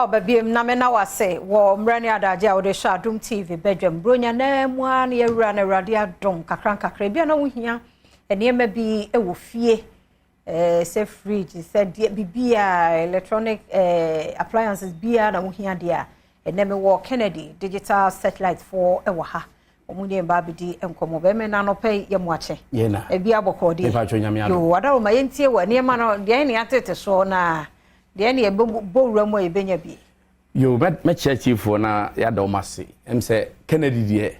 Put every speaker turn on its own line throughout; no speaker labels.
Babiem na me na wase wo mrani adaje a wo de sha Adom TV Badwam bronya na mu an ye wura na Awurade Adom kakra bia na wo hia enema bi e wo fie se fridge se bibia electronic appliances bia na wo hia dia enema wo Kennedy digital satellite for e wo ha omunye ba bidi enkomo be me na no pe ye mu ache
ye na
e bia bokodi yo wada wo ma yentie wo enema no de ne atete so na de ne bowura mu e benya bi
yo me churchifo na ya da omase em se Kennedy de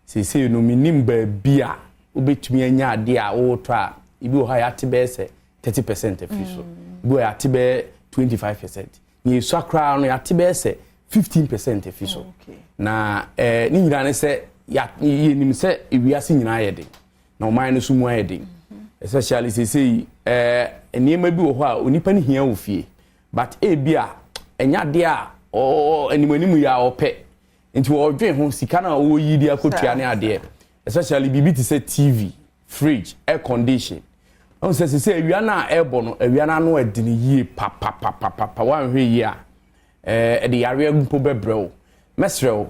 se no minim ba bia obetumi anya ade a wo to a ibi wo ha ya te be se 30% afi so ibi wo ya te be 25% ni so akra no ya te be se 15% afi so na ni nyira ne se ya nim se ewiase nyina ye de na o man no so mu aye de especially se enema bi wo ho a onipa ni hia wo fie but bia enya de a animu ya ope nti wo dwen ho sika na wo yi dia kotua ne ade especially bibi ti say TV fridge air condition on say awia na airbo no awia na no adini yie pa wan hwe yi a de yare mpo bebreo mesrel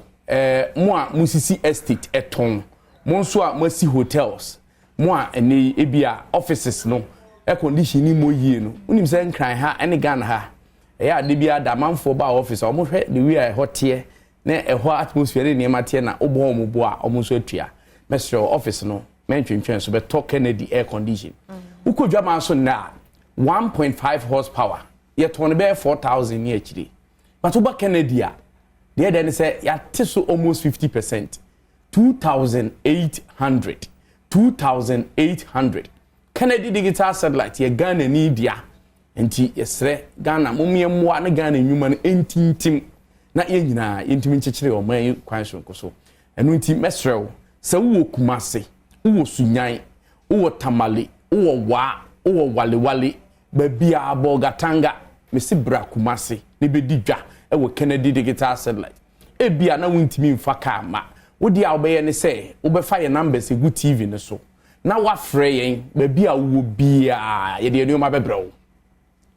mo a musisi estate eton mo nso a masi hotels mo a ene ebia offices no air condition ni mo yie no unim say nkran ha ene Ghana ha ya de bia da manfo ba office omo hwe the way a hotie na eho atmosphere ne matie na obo omo bo a omo so atua mesro office no mentwentwen so be to Kennedy air condition ukodwa man so na 1.5 horsepower ye to ne be 4000 ni akire but oba Kennedy a de then say ya so almost 50% 2800 Kennedy digital satellite ye Ghana ni dia enti yesre Ghana momiemwa na Ghana nyuma no entintim na ye nyina yentimi nchechire o man kwan so enu enti mesrew se wo kumase wo sunyan wo tamale wo wale ba bia abogatanga mesi bra kumase ne bedidwa e wo Kennedy digital satellite e bia na wontimi mfa ka ma wo dia obeye ne se wo be fa ye numbers egu TV ne so na wa frɛ yen ba bia wo bia ye de enuma bebrew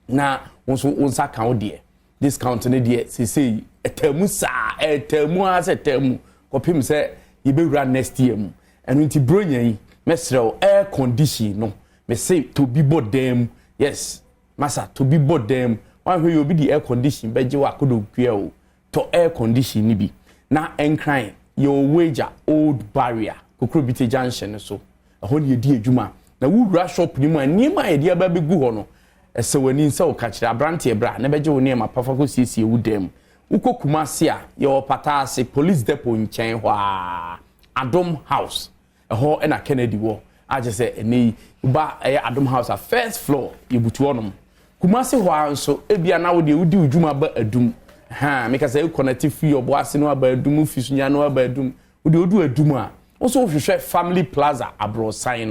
na wonsa kan de discount ne de se etemu kopim se yebewura next year mu enu nti bronyan mesrew air condition no me say to be bodem yes masa to be bodem wan hwe obi di air condition beje wa kodo kua o to air condition ni bi na enkran your wager old barrier kokrobite junction so ho ne di adwuma na wura shop ni mu anima e dia ba begu ho no ese wani nsa o kachira abrante bra na beje woni ma pafa ko siesie wudem ukokuma sia ye patase police depot nchen ho Adom house ho na Kennedy wo aje se eni ba Adom house a first floor yebutu onom kumase ho anso ebia na wo de wudi udwuma ba adum ha make say connect free obo ase no ba adum fisunya no ba adum wudi odu adum a also hwehwe family plaza abrosan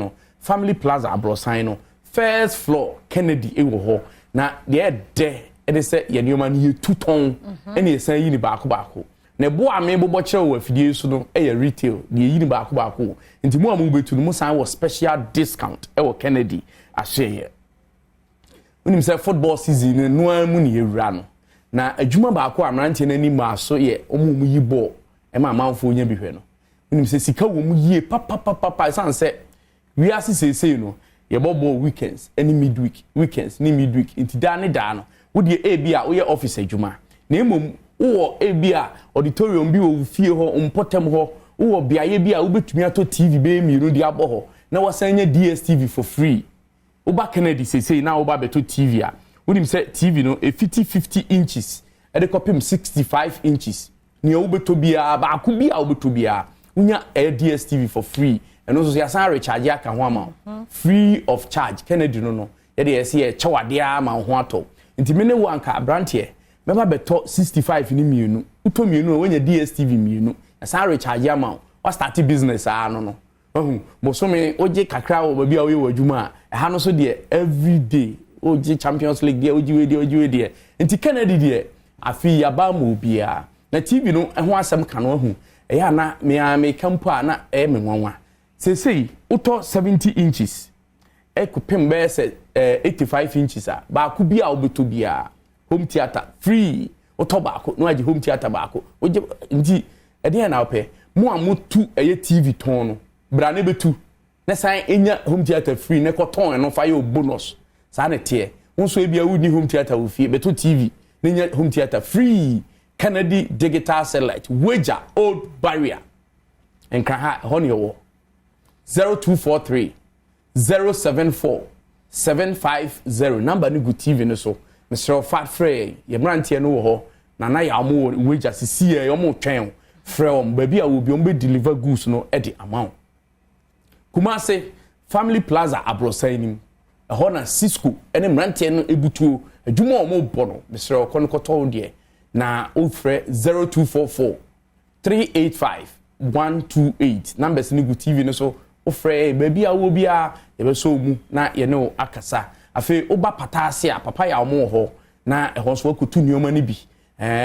no first floor Kennedy ewo ho na de e say ye nyoma ni ye tuton ene esan yi ni baako na bo ame bobo kire wo afidie so no e ye retail ni yi ni baako nti mo amu betu no mo san wo special discount e wo Kennedy ahye unim say football season no amu ni ewura no na adwuma baako amrante na ni ma so ye omu yi ball e ma manfo nya bi hwe no unim say sika wo mu yie papa san say we asese no ye bobo weekends any midweek weekends ni midweek nti da no wo de ebia wo ye office adwuma na emom wo ebia auditorium bi wo fie ho mpotem ho wo biaye bia wo betumi ato TV be miru de abo ho na wasanya DSTV for free wo ba Kennedy say na wo ba beto TV a wonim say TV no e 50 inches e de kopim 65 inches ni wo beto bia ba ku bia wo beto bia unya DSTV for free and also ya san recharge aka ho ama free of charge Kennedy no ye de yesi ye chawade ama ho ato nti mene wo anka abrantie meba beto 65 ni mienu uto mienu wenya DSTV mienu ya san recharge ama o start business no bosome oje kakra wo bia wo adwuma ha no so de every day oje Champions League de oje we de nti Kennedy de afi yaba mo bia na TV no ho asem ka no hu ya na me kampo na me nwanwa sei uto 70 inches ekupem be se 85 inches a ba ku bia obeto bia home theater free oto baako no agi home theater baako oje nti ede na ope mo amotu eye TV ton no bra ne betu na san enya home theater free ne ko ton no fa ye bonus sa na tie wonso ebia wudi home theater wo fie beto TV ne nya home theater free Kennedy digital satellite wager old barrier and can ha honey wo 0243 074 750 number ni good TV no so Mr. Fat Frey ye mrantie no wo ho na ya mo wager sisi e yo mo twen from baby a wo bi be deliver goods no e di amount Kumase Family Plaza abrosanim e ho na Cisco ene mrantie no ebutuo adwuma o mo bono Mr. Okonokoto de na ofre 0244 385 128 numbers ni good TV no so ofre baby a wo bia ye be so mu na ye ne akasa afi oba patase a papa ya mo ho na e ho so akutu nioma ni bi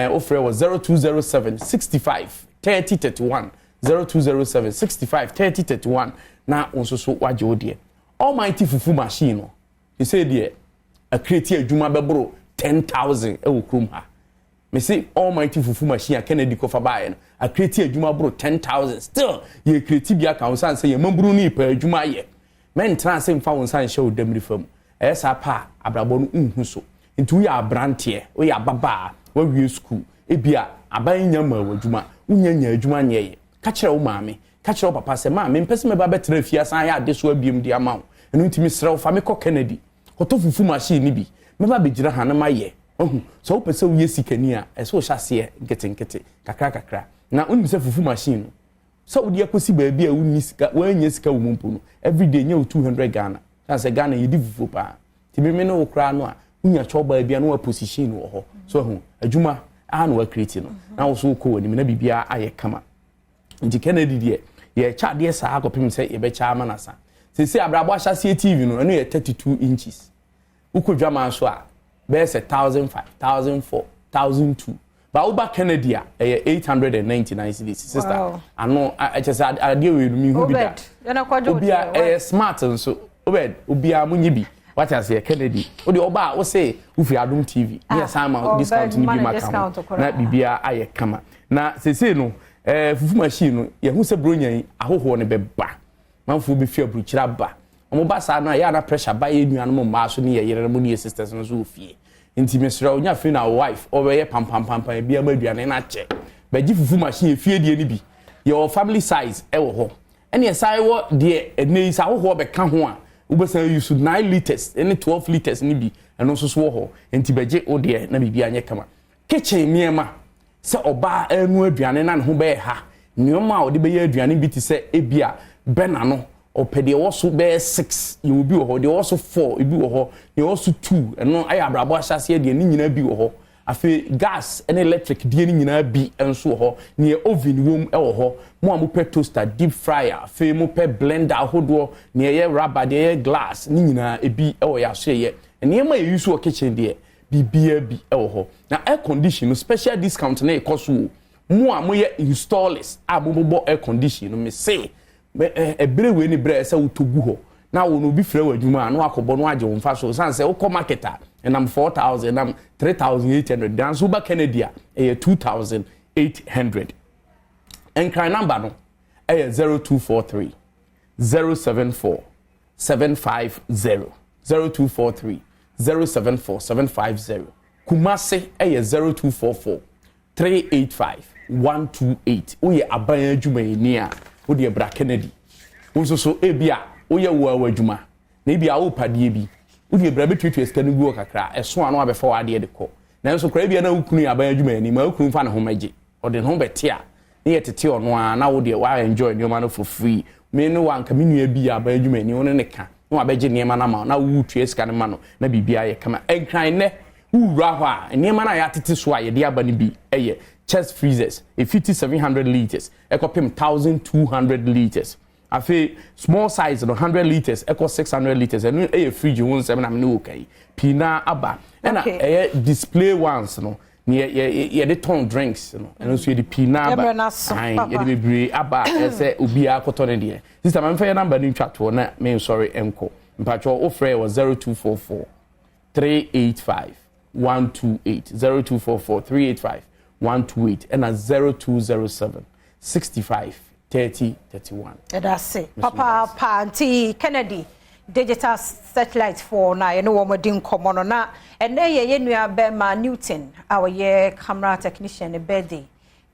ofre was 0207 65 3031 0207 65 3031 na onso so waje odie almighty fufu machine no you say there a create adwuma bebro 10,000 e wo krom ha me say almighty fufu machine a Kennedy ko fa bae no a create adwuma bro 10,000 still ye create bia ka won say ye mamburu ni pa adwuma ye men trans mfa won san hye odamri fam esa pa abrabo no unhu so nti we abrante we ababa we wie school e bia aban nyama adwuma unyanya adwuma nyeye ka kire wo maame ka kire wo papa se maame mpese me ba betra fia san ya ade so abiem di amawo enu ntimi srew fa me ko Kennedy koto fufu machine ni bi me ba begira hanama ye so wo pese wo yesikani a eso hyase nkete kakra na unu se fufu machine no so wo dia kosi ba bia wonni sika wanya sika wo mumpo no every day nya 200 Ghana na se Ghana yedi fufu pa ti me no wo kra no a unya choba bia no wa position wo ho so adwuma a no wa create no na wo so ko wani na bibia aye kama nti Kennedy de ye cha de sa akopim se ye be cha manasa se abrabo ahyase TV no eno ye 32 inches ukodwa man so a be se 1005 1004 1002 ba uba Kennedy a 899 cedis sister ano achese ade we no mi hu bi da obia smart nso obia munyi bi what I say Kennedy o de oba o say ufi Adom TV yes sama discount ni bi maka na bibia aye kama na sese no fufu machine no ye hu se bronyan ahoho ne beba manfo be fi abruchira ba omo ba sa na ya na pressure ba ye nuan mo ma so ne ye yere mo ne sisters no so ofie nti mesra onya fi na wife o be ye pam bia ma aduane na che ba gi fufu machine fie die ni bi your family size e wo ho ene sai wo de ene isa ahoho be ka ho a ubesa use 9 liters any 12 liters ni bi eno so so wo ho nti beje o de na bibia anye kama kitchen miema se oba enu aduane na ne ho be ha nioma o de be ye aduane bi ti se ebia bena no opede wo so be 6 you bi wo ho de wo so 4 ebi wo ho de wo so 2 eno aya abrabo ahyase de ni nyina bi wo ho afi gas and electric de ni nyina bi enso wo ho ne oven wom e wo ho mo amu toaster deep fryer fe mo blender ahodo ne ye rubber de ye glass ni nyina ebi e wo ya so ye ne ma ye use wo kitchen de bibia bi e wo ho na air condition no special discount na e koso mo amu ye installers abobo air condition no me say ebere we ni bre se utogu ho na wo no bi frɛ wa adwuma na akobo no age wo mfa so san se wo ko marketer enam 4000 enam 3800 dan so ba Kennedy a 2800 and cry number no 0243 074 750 0243 074 750 Kumase 0244 385 128 we aban adwuma ni a wo de bra Kennedy wonso so ebia wo ye wo adwuma na ebia wo padie bi wo de bra betwetwe ska no guo kakra eso ano abefa wa de ko na nso kra ebia na wukunu aban adwuma ni ma wukunu fa na ho magye o de no bete a na ye tete ono a na wo de wa enjoy ni ma no for free me no wa nka menua bi aban adwuma ni won ne ka na wa beje niema na ma na wo tue ska no ma no na bibia ye kama enkran ne wura ho a niema na ya tete so a ye de aba ni bi eye chest freezers a 5700 liters ekopim 1200 liters afi small size no 100 liters eko 600 liters and a fridge won 7 am no okay pina aba and a display ones no ye de ton drinks no and so ye de pina aba ye de bebre aba say obi akoto ne de sister man fa your number ni twato na me sorry enko mpacho ofre was 0244 385 128 0244 385 128 and 0207 65 30 31.
That's it. Papa Panti Kennedy digital satellite for na you know what din komono na and then ye nua Bema Newton our year camera technician birthday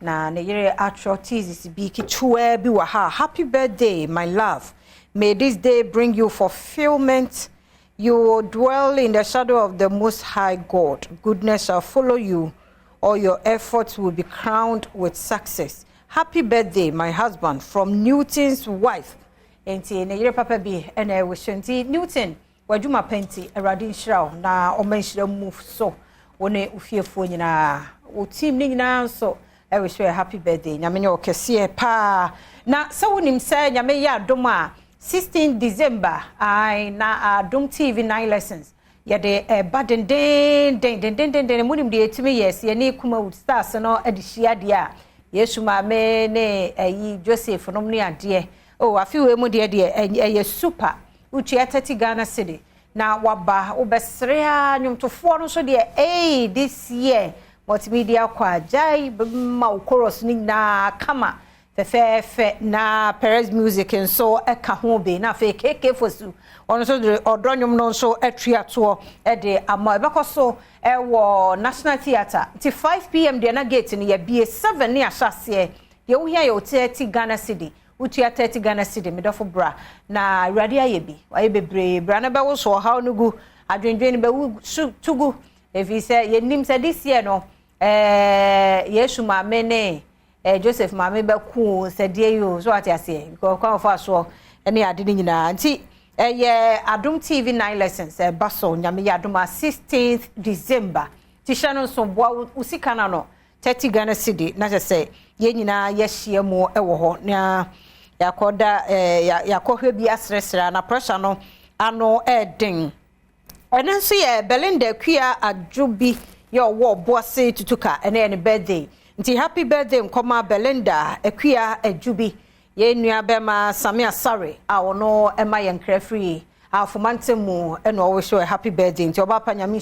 na ne yere actual thesis bi kitwe bi wa ha. Happy birthday my love, may this day bring you fulfillment. You will dwell in the shadow of the Most High God. Goodness shall follow you. All your efforts will be crowned with success. Happy birthday, my husband, from Newton's wife. Enti ne yere papa bi ene wishenti Newton wajuma penti eradin shraw na omenshira move so wone ufiefo nyina wo team ni nyina so I wish you a happy birthday. Nyame nyo kese pa na se wonim se nyame ya Adom a 16 December na Adom TV 9 lessons ya de baden den munim de etimi yes ye ne kuma wood stars no adihia de a Yesu ma me ne ayi Joseph no ne ade oh afiwe mu de ye super uchi 30 Ghana city na waba obesre a nyomtofo no so de this year multimedia kwa jai ma ukoros ni na kama fe na Perez music and so eka ho be na fe keke fosu ono so de odronyum no so atwiato e de ama ebekoso e wo National Theatre ti 5 p.m. de na gate ni ye bie 7 ni asase ye wo hia ye 30 Ghana city utia 30 Ghana city medofo bra na awrade aye bi waye bebre bra na be wo so ha onugu adwendwen be wu tugu efi se ye nim se this year no Yesu ma mene Joseph ma me be ku se die yo so ati ase because kwa fa so ene ade ni nyina nti ye Adom TV 9 lessons baso nyame ya Adom 16th December ti shano so boa usika na no 30 Ghana city na se ye nyina ye hie mu ewo ho na yakoda yakohwe bi asresra na pressure no ano den ene nso ye Belinda Kwia Ajubi yo wo boase tutuka ene birthday nti happy birthday nkoma Belinda Kwia Ajubi ye nua bema Samia Sare a wono ema ye nkra free afomantemu ene wo show happy birthday nti oba pa nyame